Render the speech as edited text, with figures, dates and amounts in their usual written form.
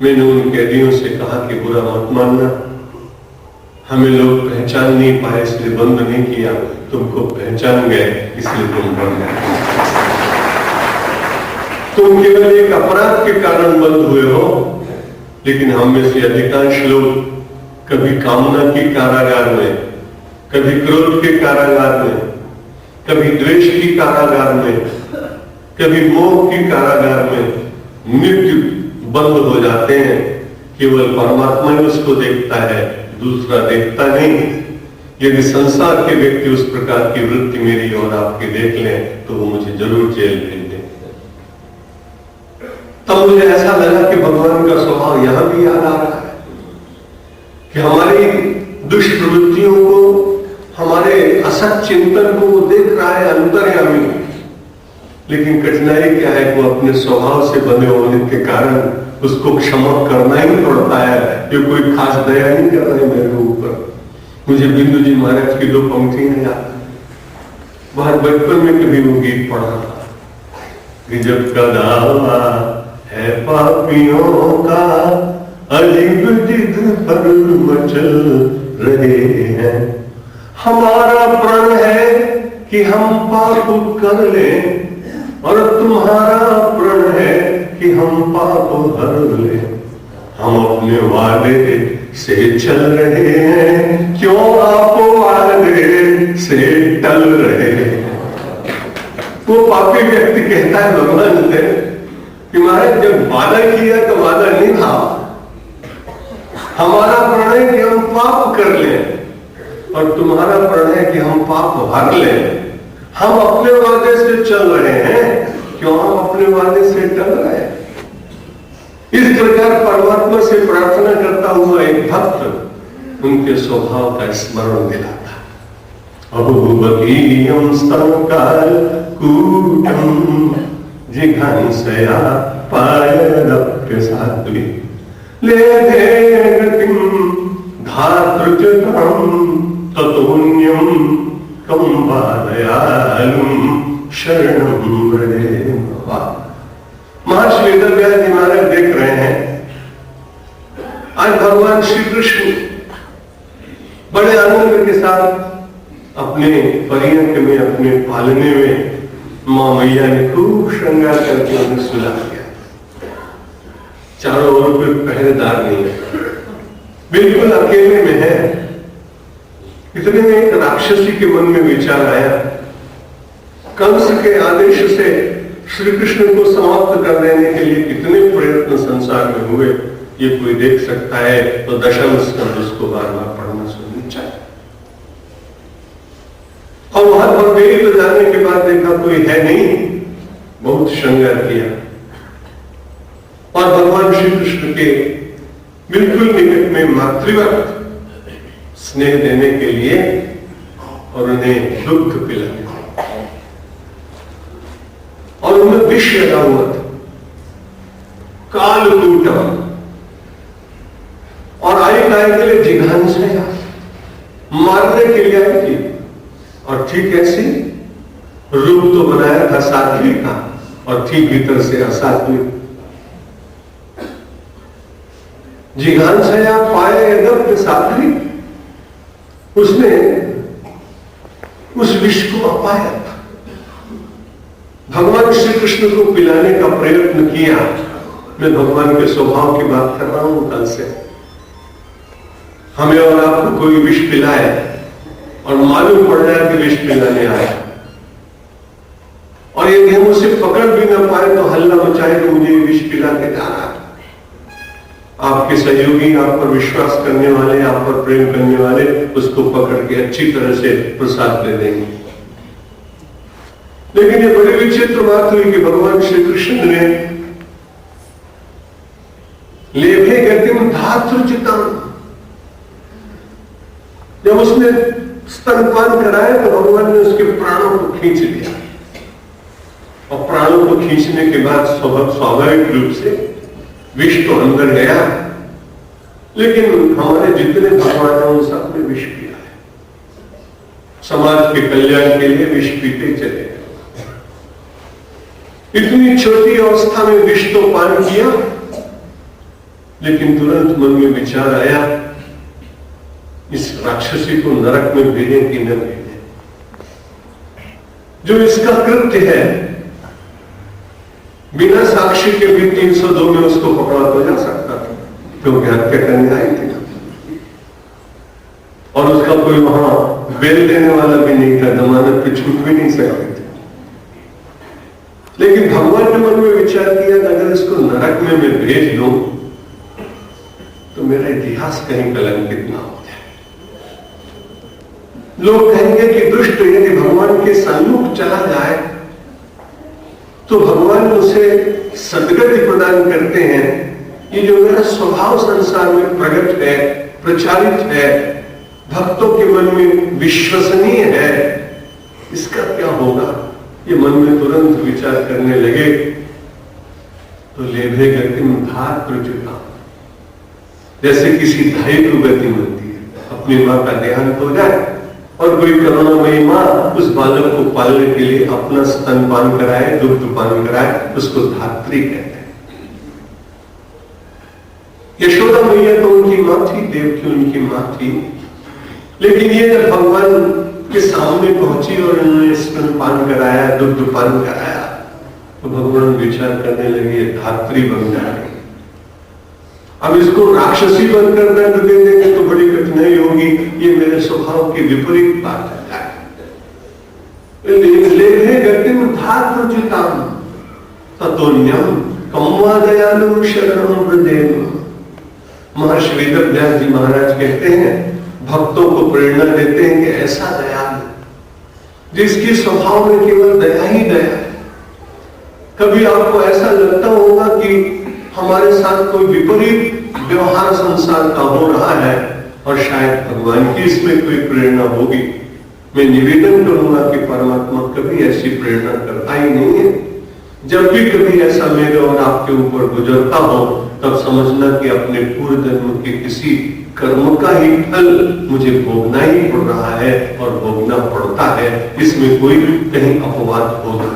मैंने उन कैदियों से कहा कि बुरा मत मानना, हमें लोग पहचान नहीं पाए इसलिए बंद नहीं किया, तुमको पहचान गए इसलिए तुम बंद गए। तुम केवल एक अपराध के कारण बंद हुए हो, लेकिन हम में से अधिकांश लोग कभी कामना की कारागार में, कभी क्रोध के कारागार में, कभी द्वेष की कारागार में, कभी मोह की कारागार में मृत्यु बंद हो जाते हैं। केवल परमात्मा ही उसको देखता है, दूसरा देखता नहीं। यदि संसार के व्यक्ति उस प्रकार की वृत्ति मेरी और आपकी देख लें तो वो मुझे जरूर जेल भेज दें। तब मुझे ऐसा लगा कि भगवान का स्वभाव यहां भी याद आ रहा है कि हमारी दुष्ट प्रवृत्तियों को, हमारे असत चिंतन को वो देख रहा है अंतर्यामी। लेकिन कठिनाई क्या है, वो अपने स्वभाव से बने होने के कारण उसको क्षमा करना ही पड़ता है। ये कोई खास दया नहीं कर रहा है मेरे ऊपर। मुझे बिंदु जी महाराज की 2 पंक्तियां याद, बहुत बचपन में कभी वो गीत पढ़ा था कि जब का दावा है पापियों का, अजीब जिद पर मचल रहे हैं, हमारा प्रण है कि हम पाप कर लें, और तुम्हारा प्रण है कि हम पाप हर ले। हम अपने वादे से चल रहे हैं, क्यों आप वादे से टल रहे हैं। वो पापी व्यक्ति कहता है भगवान से कि महाराज जब वादा किया तो वादा नहीं था, हमारा प्रण है कि हम पाप कर लें, और तुम्हारा प्रण है कि हम पाप भर लें। हम अपने वादे से चल रहे हैं, क्यों हम अपने वादे से टल रहे हैं। इस प्रकार परमात्मा से प्रार्थना करता हुआ एक भक्त उनके स्वभाव का स्मरण दिलाता। अभूवकीयं स्तनकाल कूटं जिघांसया पायदप्य सात्वी लेधे गतिं धातृचतां ततोन्यं कंबादयालुं शरणं व्रजे नमः। महर्षि वेदव्यास जी महाराज देख रहे हैं आज भगवान श्री कृष्ण बड़े आनंद के साथ अपने पर्यंक में, अपने पालने में मां मैया ने खूब श्रृंगार करके उन्हें सुला दिया। चारों ओर कोई पहरेदार नहीं है, बिल्कुल अकेले में है। इतने में एक राक्षसी के मन में विचार आया, कंस के आदेश से श्री कृष्ण को समाप्त कर देने के लिए कितने प्रयत्न संसार में हुए, ये कोई देख सकता है तो दशम स्कंद उसको बार बार पढ़ना सुनना चाहिए। और वहां पर मेरी तो जाने के बाद देखा कोई है नहीं, बहुत श्रृंगार किया और भगवान श्री कृष्ण के बिल्कुल निकट में मातृवत स्नेह देने के लिए और उन्हें दुग्ध पिलाया और उन्हें विष लगा हुआ था, कालकूटम, और आई गाय के लिए जिघांसया, मारने के लिए आई थी। और ठीक ऐसी रूप तो बनाया था सात्विक का और ठीक भीतर से असात्विक। जिघांसया पाए अदप्य सात्विक, उसने उस विष को अपाया था। भगवान श्री कृष्ण को पिलाने का प्रयत्न किया। मैं भगवान के स्वभाव की बात कर रहा हूं कल से। हमें और आपको कोई विष पिलाए और मालूम पड़ जाए कि विष पिलाने आया, और यदि हम उसे पकड़ भी ना पाए तो हल्ला मचाए कि मुझे विष पिला के जा रहा है। आपके सहयोगी, आप पर विश्वास करने वाले, आप पर प्रेम करने वाले उसको पकड़ के अच्छी तरह से प्रसाद दे देंगे। लेकिन ये बड़ी विचित्र बात हुई कि भगवान श्री कृष्ण ने लेभे गतिम धातृचितम, जब उसने स्तनपान कराया तो भगवान ने उसके प्राणों को खींच लिया, और प्राणों को खींचने के बाद स्वाभाविक रूप से विष तो अंदर गया, लेकिन हमारे जितने भगवान हैं उन सब ने विष पिया है। समाज के कल्याण के लिए विष पीते चले। इतनी छोटी अवस्था में विष तो पान किया, लेकिन तुरंत मन में विचार आया, इस राक्षसी को नरक में भेजे कि न भेजे। जो इसका कृत्य है, बिना साक्षी के भी 302 में उसको पकड़ा तो जा सकता था, क्योंकि हत्या करने आई थी और उसका कोई वहां बेल देने वाला भी नहीं था, जमानत पे छूट भी नहीं सकते थे। लेकिन भगवान ने मन में विचार किया कि अगर इसको नरक में मैं भेज दूं तो मेरा इतिहास कहीं कलंकित ना हो जाए। लोग कहेंगे कि दुष्ट यदि भगवान के सन्मुख चला जाए तो भगवान उसे सदगति प्रदान करते हैं। ये जो मेरा स्वभाव संसार में प्रकट है, प्रचारित है, भक्तों के मन में विश्वसनीय है, इसका क्या होगा? ये मन में तुरंत विचार करने लगे तो लेभे गतिम धार प्रचुता, जैसे किसी धाई को गति मिलती है। अपनी मां का देहांत हो जाए और कोई करुणामयी मां उस बालक को पालने के लिए अपना स्तनपान कराए, दुग्धपान कराए, उसको धात्री कहते हैं। यशोदा मैया तो उनकी मां थी, देवकी उनकी मां थी, लेकिन ये जब भगवान के सामने पहुंची और उन्होंने स्तनपान कराया, दुग्धपान कराया, तो भगवान विचार करने लगे धात्री बन जाए। अब इसको राक्षसी बनकर दंड दे देंगे तो बड़ी कठिनाई होगी, ये मेरे स्वभाव की विपरीत बात है। लेभे गतिम धार प्रचुताम ततोन्यम कम्वा दयालु शरणं व्रजेम। महर्षि वेदव्यास जी महाराज कहते हैं, भक्तों को प्रेरणा देते हैं कि ऐसा दयालु जिसके स्वभाव में केवल दया ही दया है। कभी आपको ऐसा लगता होगा कि हमारे साथ कोई विपरीत व्यवहार संसार का हो रहा है और शायद भगवान की इसमें कोई प्रेरणा होगी। मैं निवेदन करूंगा कि परमात्मा कभी ऐसी प्रेरणा करता ही नहीं है। जब भी कभी ऐसा मेरे और आपके ऊपर गुजरता हो तब समझना कि अपने पूर्व जन्म के किसी कर्म का ही फल मुझे भोगना ही पड़ रहा है और भोगना पड़ता है, इसमें कोई कहीं अपवाद होगा।